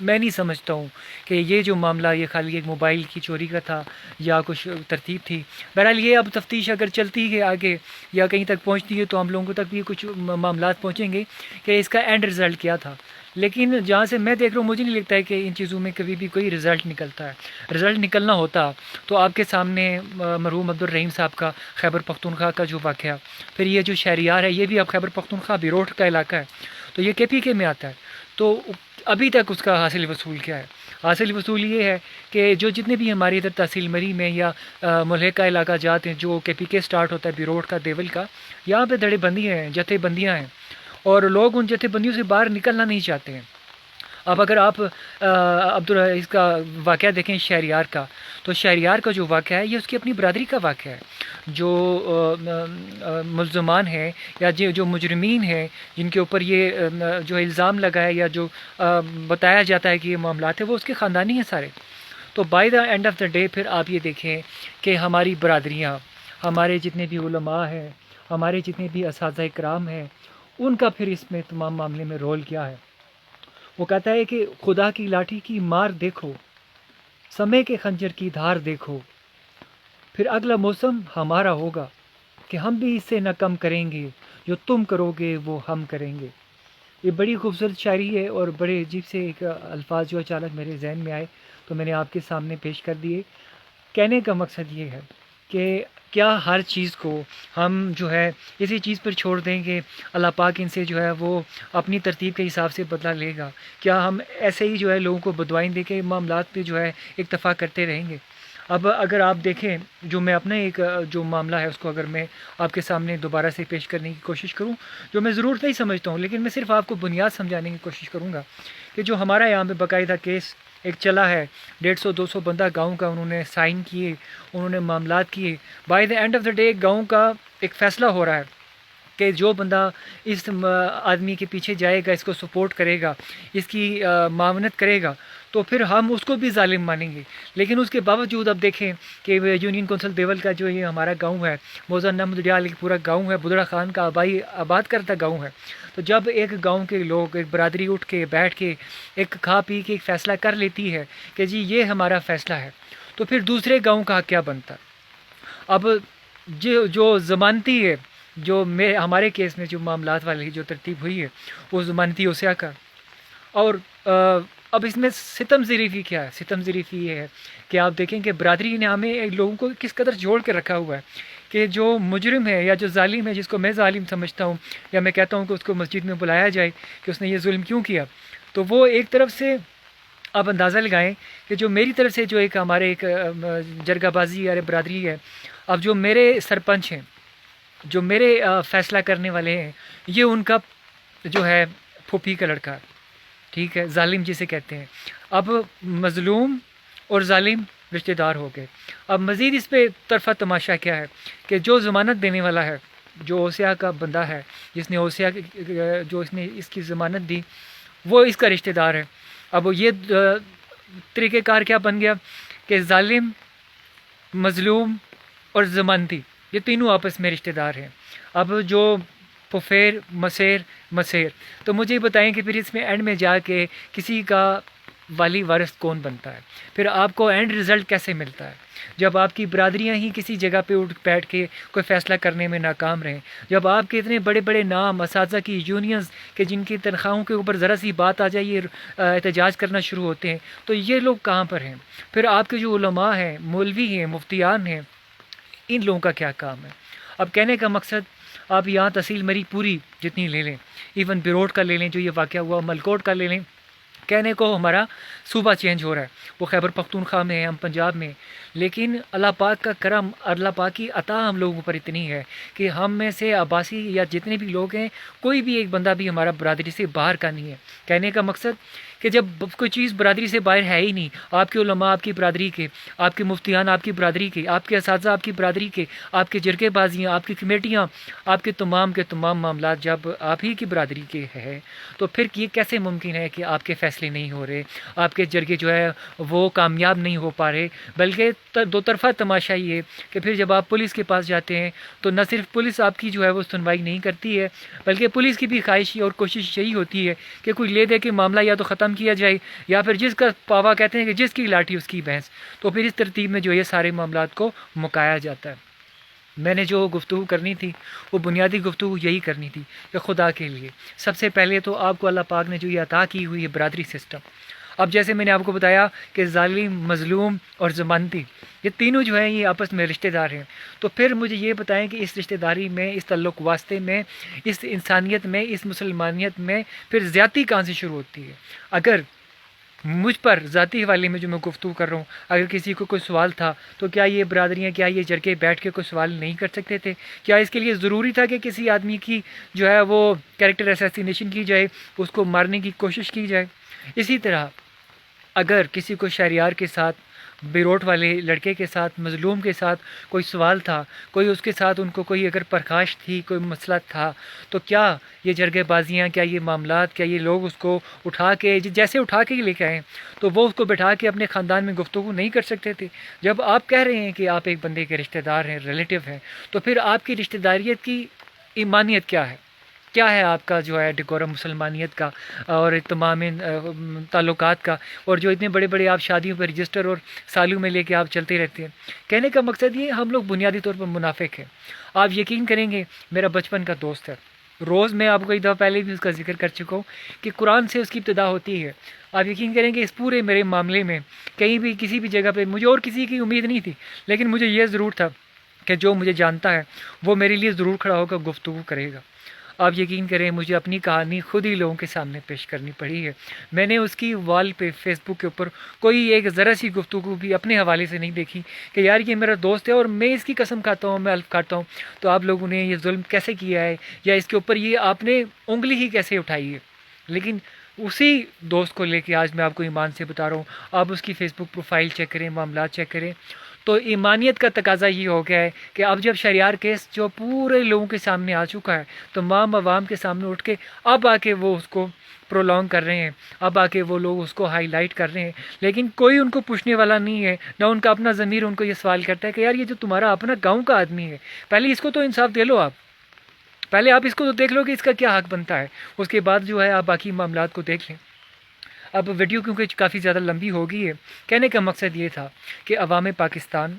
میں نہیں سمجھتا ہوں کہ یہ جو معاملہ یہ خالی ایک موبائل کی چوری کا تھا یا کچھ ترتیب تھی. بہرحال یہ اب تفتیش اگر چلتی ہے آگے یا کہیں تک پہنچتی ہے تو ہم لوگوں تک بھی کچھ معاملات پہنچیں گے کہ اس کا اینڈ رزلٹ کیا تھا. لیکن جہاں سے میں دیکھ رہا ہوں مجھے نہیں لگتا ہے کہ ان چیزوں میں کبھی بھی کوئی رزلٹ نکلتا ہے. رزلٹ نکلنا ہوتا تو آپ کے سامنے مرحوم عبدالرحیم صاحب کا خیبر پختونخوا کا جو واقعہ, پھر یہ جو شہریار ہے یہ بھی اب خیبر پختونخوا بیروٹ کا علاقہ ہے تو یہ KPK میں آتا ہے. تو ابھی تک اس کا حاصل وصول کیا ہے؟ حاصل وصول یہ ہے کہ جو جتنے بھی ہماری ادھر تحصیل مری میں یا ملحقہ علاقہ جات ہیں جو KPK سٹارٹ ہوتا ہے بیروٹ کا دیول کا, یہاں پہ دھڑے بندیاں ہیں, جتھے بندیاں ہیں اور لوگ ان جتھے بندیوں سے باہر نکلنا نہیں چاہتے ہیں. اب اگر آپ اس کا واقعہ دیکھیں شہریار کا, تو شہریار کا جو واقعہ ہے یہ اس کی اپنی برادری کا واقعہ ہے. جو ملزمان ہیں یا جو مجرمین ہیں جن کے اوپر یہ جو الزام لگا ہے یا جو بتایا جاتا ہے کہ یہ معاملات ہیں وہ اس کے خاندانی ہیں سارے. تو by the and of the day پھر آپ یہ دیکھیں کہ ہماری برادریاں, ہمارے جتنے بھی علماء ہیں, ہمارے جتنے بھی اساتذہ کرام ہیں, ان کا پھر اس میں تمام معاملے میں رول کیا ہے؟ وہ کہتا ہے کہ خدا کی لاٹھی کی مار دیکھو, سمے کے خنجر کی دھار دیکھو, پھر اگلا موسم ہمارا ہوگا کہ ہم بھی اس سے نہ کم کریں گے, جو تم کرو گے وہ ہم کریں گے. یہ بڑی خوبصورت شاعری ہے اور بڑے عجیب سے ایک الفاظ جو اچانک میرے ذہن میں آئے تو میں نے آپ کے سامنے پیش کر دیے. کہنے کا مقصد یہ ہے کہ کیا ہر چیز کو ہم جو ہے اسی چیز پر چھوڑ دیں گے, اللہ پاک ان سے جو ہے وہ اپنی ترتیب کے حساب سے بدلہ لے گا؟ کیا ہم ایسے ہی جو ہے لوگوں کو بدوائیں دے کے معاملات پہ جو ہے اکتفا کرتے رہیں گے؟ اب اگر آپ دیکھیں جو میں اپنا ایک جو معاملہ ہے اس کو اگر میں آپ کے سامنے دوبارہ سے پیش کرنے کی کوشش کروں, جو میں ضرورت نہیں سمجھتا ہوں لیکن میں صرف آپ کو بنیاد سمجھانے کی کوشش کروں گا کہ جو ہمارا یہاں پہ باقاعدہ کیس ایک چلا ہے, 150-200 بندہ گاؤں کا انہوں نے سائن کیے, انہوں نے معاملات کیے. By the and of the day گاؤں کا ایک فیصلہ ہو رہا ہے کہ جو بندہ اس آدمی کے پیچھے جائے گا, اس کو سپورٹ کرے گا, اس کی معاونت کرے گا, تو پھر ہم اس کو بھی ظالم مانیں گے. لیکن اس کے باوجود اب دیکھیں کہ یونین کونسل دیول کا جو یہ ہمارا گاؤں ہے, موزن نمد ڈیال ایک پورا گاؤں ہے, بدڑا خان کا آبائی آباد کرتا گاؤں ہے. تو جب ایک گاؤں کے لوگ, ایک برادری اٹھ کے بیٹھ کے ایک کھا پی کے ایک فیصلہ کر لیتی ہے کہ جی یہ ہمارا فیصلہ ہے, تو پھر دوسرے گاؤں کا کیا بنتا؟ اب جو ضمانتی ہے, جو ہمارے کیس میں جو معاملات والی جو ترتیب ہوئی ہے وہ ضمانتی اوسیا کا. اور اب اس میں ستم ظریفی کیا ہے؟ ستم ظریفی یہ ہے کہ آپ دیکھیں کہ برادری نے ہمیں لوگوں کو کس قدر جوڑ کے رکھا ہوا ہے کہ جو مجرم ہے یا جو ظالم ہے, جس کو میں ظالم سمجھتا ہوں یا میں کہتا ہوں کہ اس کو مسجد میں بلایا جائے کہ اس نے یہ ظلم کیوں کیا, تو وہ ایک طرف سے آپ اندازہ لگائیں کہ جو میری طرف سے جو ایک ہمارے ایک جرگہ بازی یا برادری ہے, اب جو میرے سرپنچ ہیں, جو میرے فیصلہ کرنے والے ہیں, یہ ان کا جو ہے پھوپھی کا لڑکا, ٹھیک ہے, ظالم جسے کہتے ہیں. اب مظلوم اور ظالم رشتہ دار ہو گئے. اب مزید اس پہ طرفہ تماشا کیا ہے کہ جو ضمانت دینے والا ہے, جو اوسیا کا بندہ ہے, جس نے اوسیا جو اس نے اس کی ضمانت دی, وہ اس کا رشتہ دار ہے. اب یہ طریقہ کار کیا بن گیا کہ ظالم, مظلوم اور ضمانتی یہ تینوں آپس میں رشتہ دار ہیں. اب جو پھوپھیر مسیر, تو مجھے بتائیں کہ پھر اس میں اینڈ میں جا کے کسی کا والی وارث کون بنتا ہے؟ پھر آپ کو اینڈ رزلٹ کیسے ملتا ہے جب آپ کی برادریاں ہی کسی جگہ پہ اٹھ بیٹھ کے کوئی فیصلہ کرنے میں ناکام رہیں, جب آپ کے اتنے بڑے بڑے نام, اساتذہ کی یونینز کہ جن کی تنخواہوں کے اوپر ذرا سی بات آ جائے یہ احتجاج کرنا شروع ہوتے ہیں, تو یہ لوگ کہاں پر ہیں؟ پھر آپ کے جو علماء ہیں, مولوی ہیں, مفتیان ہیں, ان لوگوں کا کیا کام ہے؟ اب کہنے کا مقصد, آپ یہاں تحصیل مری پوری جتنی لے لیں, ایون بیروٹ کا لے لیں جو یہ واقعہ ہوا, ملکوٹ کا لے لیں, کہنے کو ہمارا صوبہ چینج ہو رہا ہے, وہ خیبر پختونخوا میں ہے, ہم پنجاب میں, لیکن اللہ پاک کا کرم, اللہ پاک کی عطا ہم لوگوں پر اتنی ہے کہ ہم میں سے عباسی یا جتنے بھی لوگ ہیں, کوئی بھی ایک بندہ بھی ہمارا برادری سے باہر کا نہیں ہے. کہنے کا مقصد کہ جب کوئی چیز برادری سے باہر ہے ہی نہیں, آپ کے علماء آپ کی برادری کے, آپ کے مفتیان آپ کی برادری کے, آپ کے اساتذہ آپ کی برادری کے, آپ کے جرگے بازیاں, آپ کی کمیٹیاں, آپ کے تمام معاملات جب آپ ہی کی برادری کے ہیں, تو پھر یہ کیسے ممکن ہے کہ آپ کے فیصلے فیصلے نہیں ہو رہے، آپ کے جرگے جو ہے وہ کامیاب نہیں ہو پا رہے، بلکہ دو طرفہ تماشا یہ ہے کہ پھر جب آپ پولیس کے پاس جاتے ہیں تو نہ صرف پولیس آپ کی جو ہے وہ سنوائی نہیں کرتی ہے، بلکہ پولیس کی بھی خواہش اور کوشش یہی ہوتی ہے کہ کوئی لے دے کے معاملہ یا تو ختم کیا جائے، یا پھر جس کا پاوا کہتے ہیں کہ جس کی لاٹھی اس کی بھینس، تو پھر اس ترتیب میں جو یہ سارے معاملات کو مکایا جاتا ہے۔ میں نے جو گفتگو کرنی تھی وہ بنیادی گفتگو یہی کرنی تھی کہ خدا کے لیے سب سے پہلے تو آپ کو اللہ پاک نے جو یہ عطا کی ہوئی ہے برادری سسٹم، اب جیسے میں نے آپ کو بتایا کہ ظالم، مظلوم اور ضمانتی، یہ تینوں جو ہیں یہ آپس میں رشتہ دار ہیں، تو پھر مجھے یہ بتائیں کہ اس رشتہ داری میں، اس تعلق واسطے میں، اس انسانیت میں، اس مسلمانیت میں پھر زیادتی کہاں سے شروع ہوتی ہے؟ اگر مجھ پر ذاتی حوالے میں جو میں گفتگو کر رہا ہوں، اگر کسی کو کوئی سوال تھا تو کیا یہ برادریاں، کیا یہ جرگے بیٹھ کے کوئی سوال نہیں کر سکتے تھے؟ کیا اس کے لیے ضروری تھا کہ کسی آدمی کی جو ہے وہ کیریکٹر اسیسینیشن کی جائے، اس کو مارنے کی کوشش کی جائے؟ اسی طرح اگر کسی کو شہریار کے ساتھ، بیروٹ والے لڑکے کے ساتھ، مظلوم کے ساتھ کوئی سوال تھا، کوئی اس کے ساتھ ان کو کوئی اگر پرخاش تھی، کوئی مسئلہ تھا، تو کیا یہ جرگے بازیاں، کیا یہ معاملات، کیا یہ لوگ اس کو اٹھا کے جیسے اٹھا کے لے کے آئیں تو وہ اس کو بٹھا کے اپنے خاندان میں گفتگو نہیں کر سکتے تھے؟ جب آپ کہہ رہے ہیں کہ آپ ایک بندے کے رشتہ دار ہیں، ریلیٹیو ہیں، تو پھر آپ کی رشتہ داریت کی ایمانیت کیا ہے؟ کیا ہے آپ کا جو ہے ڈیکورم مسلمانیت کا اور تمام تعلقات کا، اور جو اتنے بڑے بڑے آپ شادیوں پہ رجسٹر اور سالوں میں لے کے آپ چلتے رہتے ہیں؟ کہنے کا مقصد یہ، ہم لوگ بنیادی طور پر منافق ہیں۔ آپ یقین کریں گے، میرا بچپن کا دوست ہے، روز میں آپ کو ایک دفعہ پہلے بھی اس کا ذکر کر چکا ہوں کہ قرآن سے اس کی ابتدا ہوتی ہے۔ آپ یقین کریں گے اس پورے میرے معاملے میں کہیں بھی کسی بھی جگہ پہ مجھے اور کسی کی امید نہیں تھی، لیکن مجھے یہ ضرور تھا کہ جو مجھے جانتا ہے وہ میرے لیے ضرور کھڑا ہو کر گفتگو کرے گا۔ آپ یقین کریں، مجھے اپنی کہانی خود ہی لوگوں کے سامنے پیش کرنی پڑی ہے۔ میں نے اس کی وال پہ، فیس بک کے اوپر کوئی ایک ذرا سی گفتگو بھی اپنے حوالے سے نہیں دیکھی کہ یار یہ میرا دوست ہے اور میں اس کی قسم کھاتا ہوں، میں الف کھاتا ہوں، تو آپ لوگوں نے یہ ظلم کیسے کیا ہے، یا اس کے اوپر یہ آپ نے انگلی ہی کیسے اٹھائی ہے؟ لیکن اسی دوست کو لے کے آج میں آپ کو ایمان سے بتا رہا ہوں، آپ اس کی فیس بک پروفائل چیک کریں، معاملات چیک کریں، تو ایمانیت کا تقاضا یہ ہو گیا ہے کہ اب جب شہریار کیس جو پورے لوگوں کے سامنے آ چکا ہے، تو عوام کے سامنے اٹھ کے اب آ کے وہ اس کو پرولونگ کر رہے ہیں، اب آ کے وہ لوگ اس کو ہائی لائٹ کر رہے ہیں، لیکن کوئی ان کو پوچھنے والا نہیں ہے، نہ ان کا اپنا ضمیر ان کو یہ سوال کرتا ہے کہ یار یہ جو تمہارا اپنا گاؤں کا آدمی ہے، پہلے اس کو تو انصاف دے لو، پہلے آپ اس کو تو دیکھ لو کہ اس کا کیا حق بنتا ہے، اس کے بعد جو ہے آپ باقی معاملات کو دیکھ لیں۔ اب ویڈیو کیونکہ کافی زیادہ لمبی ہو گئی ہے، کہنے کا مقصد یہ تھا کہ عوام پاکستان،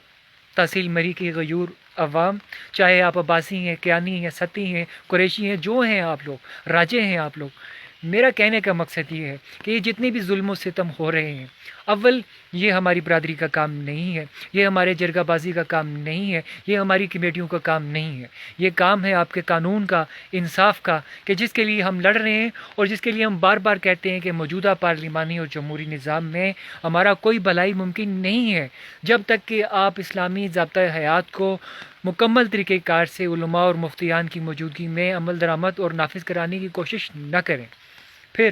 تحصیل مری کی غیور عوام، چاہے آپ عباسی ہیں، کیانی ہیں، ستی ہیں، قریشی ہیں، جو ہیں آپ لوگ، راجے ہیں آپ لوگ، میرا کہنے کا مقصد یہ ہے کہ یہ جتنے بھی ظلم و ستم ہو رہے ہیں، اول یہ ہماری برادری کا کام نہیں ہے، یہ ہمارے جرگہ بازی کا کام نہیں ہے، یہ ہماری کمیٹیوں کا کام نہیں ہے، یہ کام ہے آپ کے قانون کا، انصاف کا، کہ جس کے لیے ہم لڑ رہے ہیں اور جس کے لیے ہم بار بار کہتے ہیں کہ موجودہ پارلیمانی اور جمہوری نظام میں ہمارا کوئی بھلائی ممکن نہیں ہے جب تک کہ آپ اسلامی ضابطۂ حیات کو مکمل طریقہ کار سے علماء اور مفتیان کی موجودگی میں عمل درآمد اور نافذ کرانے کی کوشش نہ کریں۔ پھر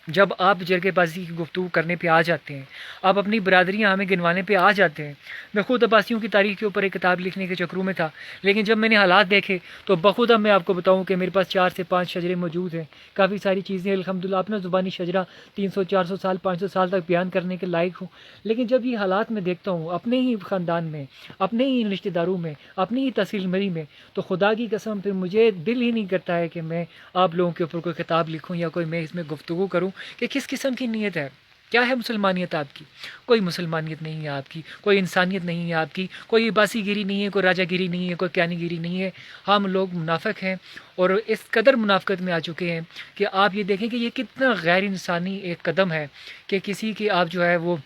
جب آپ جرگے بازی کی گفتگو کرنے پہ آ جاتے ہیں، آپ اپنی برادریاں ہمیں گنوانے پہ آ جاتے ہیں، میں خود عباسیوں کی تاریخ کے اوپر ایک کتاب لکھنے کے چکروں میں تھا، لیکن جب میں نے حالات دیکھے تو بخودہ میں آپ کو بتاؤں کہ میرے پاس 4 سے 5 شجرے موجود ہیں، کافی ساری چیزیں الحمدللہ اپنا زبانی شجرہ 300 400 سال 500 سال تک بیان کرنے کے لائق ہوں، لیکن جب یہ حالات میں دیکھتا ہوں اپنے ہی خاندان میں، اپنے ہی رشتہ داروں میں، اپنی ہی تحصیل مری میں، تو خدا کی قسم پھر مجھے دل ہی نہیں کرتا ہے کہ میں آپ لوگوں کے اوپر کوئی کتاب لکھوں یا کوئی میں اس میں گفتگو کروں کہ کس قسم کی نیت ہے، کیا ہے مسلمانیت آپ کی؟ کوئی مسلمانیت نہیں ہے آپ کی، کوئی انسانیت نہیں ہے آپ کی، کوئی عباسی گیری نہیں ہے، کوئی راجہ گیری نہیں ہے، کوئی کیانی گیری نہیں ہے۔ ہم لوگ منافق ہیں اور اس قدر منافقت میں آ چکے ہیں کہ آپ یہ دیکھیں کہ یہ کتنا غیر انسانی ایک قدم ہے کہ کسی کی آپ جو ہے وہ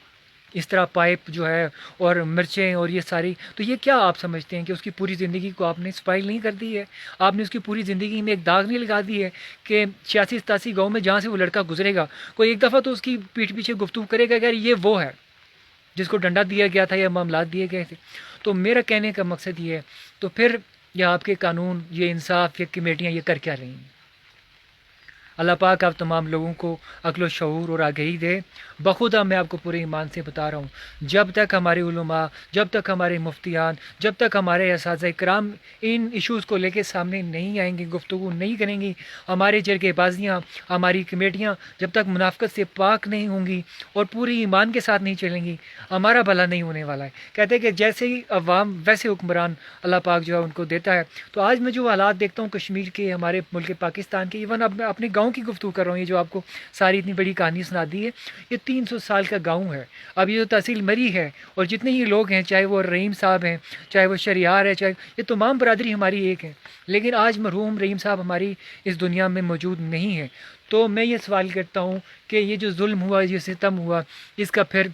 اس طرح پائپ جو ہے اور مرچیں اور یہ ساری، تو یہ کیا آپ سمجھتے ہیں کہ اس کی پوری زندگی کو آپ نے اسپائل نہیں کر دی ہے؟ آپ نے اس کی پوری زندگی میں ایک داغ نہیں لگا دی ہے کہ 86 87 گاؤں میں جہاں سے وہ لڑکا گزرے گا کوئی ایک دفعہ تو اس کی پیٹھ پیچھے گفتگو کرے گا کہ یار یہ وہ ہے جس کو ڈنڈا دیا گیا تھا یا معاملات دیے گئے تھے؟ تو میرا کہنے کا مقصد یہ ہے، تو پھر یہ آپ کے قانون، یہ انصاف، یہ کمیٹیاں یہ کر کیا رہی ہیں؟ اللہ پاک آپ تمام لوگوں کو عقل و شعور اور آگہی دے۔ بخدا میں آپ کو پورے ایمان سے بتا رہا ہوں، جب تک ہمارے علماء، جب تک ہمارے مفتیان، جب تک ہمارے اساتذہ کرام ان ایشوز کو لے کے سامنے نہیں آئیں گے، گفتگو نہیں کریں گی، ہماری جرگے بازیاں، ہماری کمیٹیاں جب تک منافقت سے پاک نہیں ہوں گی اور پوری ایمان کے ساتھ نہیں چلیں گی، ہمارا بھلا نہیں ہونے والا ہے۔ کہتے ہیں کہ جیسے ہی عوام ویسے حکمران اللہ پاک جو ہے ان کو دیتا ہے۔ تو آج میں جو حالات دیکھتا ہوں کشمیر کے، ہمارے ملک پاکستان کے، ایون اب میں اپنے گاؤں کی گفتگو کر رہا ہوں، یہ جو آپ کو ساری اتنی بڑی کہانی سنا دی ہے، یہ 300 سال کا گاؤں ہے۔ اب یہ جو تحصیل مری ہے اور جتنے ہی لوگ ہیں، چاہے وہ رحیم صاحب ہیں، چاہے وہ شریار ہے، چاہے یہ تمام برادری ہماری ایک ہے، لیکن آج مرحوم رحیم صاحب ہماری اس دنیا میں موجود نہیں ہے۔ تو میں یہ سوال کرتا ہوں کہ یہ جو ظلم ہوا، یہ ستم ہوا، اس کا پھر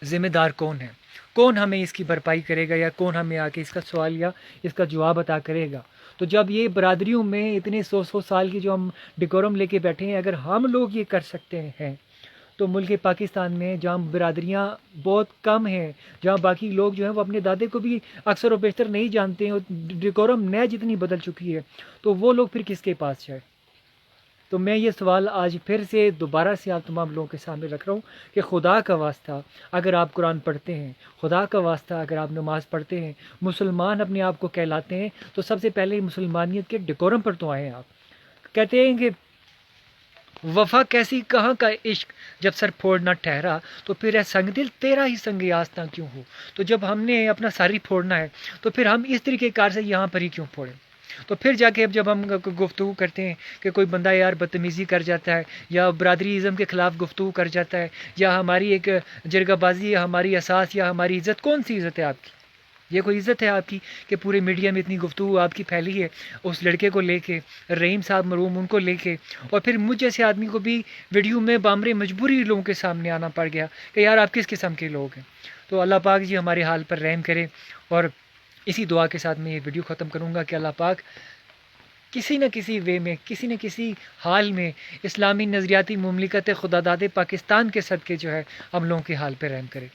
ذمہ دار کون ہے؟ کون ہمیں اس کی بھرپائی کرے گا، یا کون ہمیں آ کے اس کا سوال یا اس کا جواب عطا کرے گا؟ تو جب یہ برادریوں میں اتنے 100 سال کی جو ہم ڈیکورم لے کے بیٹھے ہیں، اگر ہم لوگ یہ کر سکتے ہیں تو ملک پاکستان میں جہاں برادریاں بہت کم ہیں، جہاں باقی لوگ جو ہیں وہ اپنے دادے کو بھی اکثر و بیشتر نہیں جانتے ہیں، اور ڈیکورم نہ جتنی بدل چکی ہے، تو وہ لوگ پھر کس کے پاس جائے؟ تو میں یہ سوال آج پھر سے دوبارہ سے آپ تمام لوگوں کے سامنے رکھ رہا ہوں کہ خدا کا واسطہ اگر آپ قرآن پڑھتے ہیں، خدا کا واسطہ اگر آپ نماز پڑھتے ہیں، مسلمان اپنے آپ کو کہلاتے ہیں، تو سب سے پہلے مسلمانیت کے ڈیکورم پر تو آئیں آپ۔ کہتے ہیں کہ وفا کیسی کہاں کا عشق جب سر پھوڑنا ٹھہرا، تو پھر اے سنگ دل تیرا ہی سنگ آستاں کیوں ہو۔ تو جب ہم نے اپنا سر ہی پھوڑنا ہے تو پھر ہم اس طریقے کار سے یہاں پر ہی کیوں پھوڑیں؟ تو پھر جا کے جب ہم گفتگو کرتے ہیں کہ کوئی بندہ یار بدتمیزی کر جاتا ہے، یا برادری ازم کے خلاف گفتگو کر جاتا ہے، یا ہماری ایک جرگہ بازی، یا ہماری اساس، یا ہماری عزت، کون سی عزت ہے آپ کی؟ یہ کوئی عزت ہے آپ کی کہ پورے میڈیا میں اتنی گفتگو آپ کی پھیلی ہے اس لڑکے کو لے کے، رحیم صاحب مرحوم، ان کو لے کے، اور پھر مجھ جیسے آدمی کو بھی ویڈیو میں بامرے مجبوری لوگوں کے سامنے آنا پڑ گیا کہ یار آپ کس قسم کے لوگ ہیں؟ تو اللہ پاک جی ہمارے حال پر رحم کرے، اور اسی دعا کے ساتھ میں یہ ویڈیو ختم کروں گا کہ اللہ پاک کسی نہ کسی وے میں، کسی نہ کسی حال میں اسلامی نظریاتی مملکت خدا داد پاکستان کے صدقے جو ہے ہم لوگوں کے حال پہ رحم کرے۔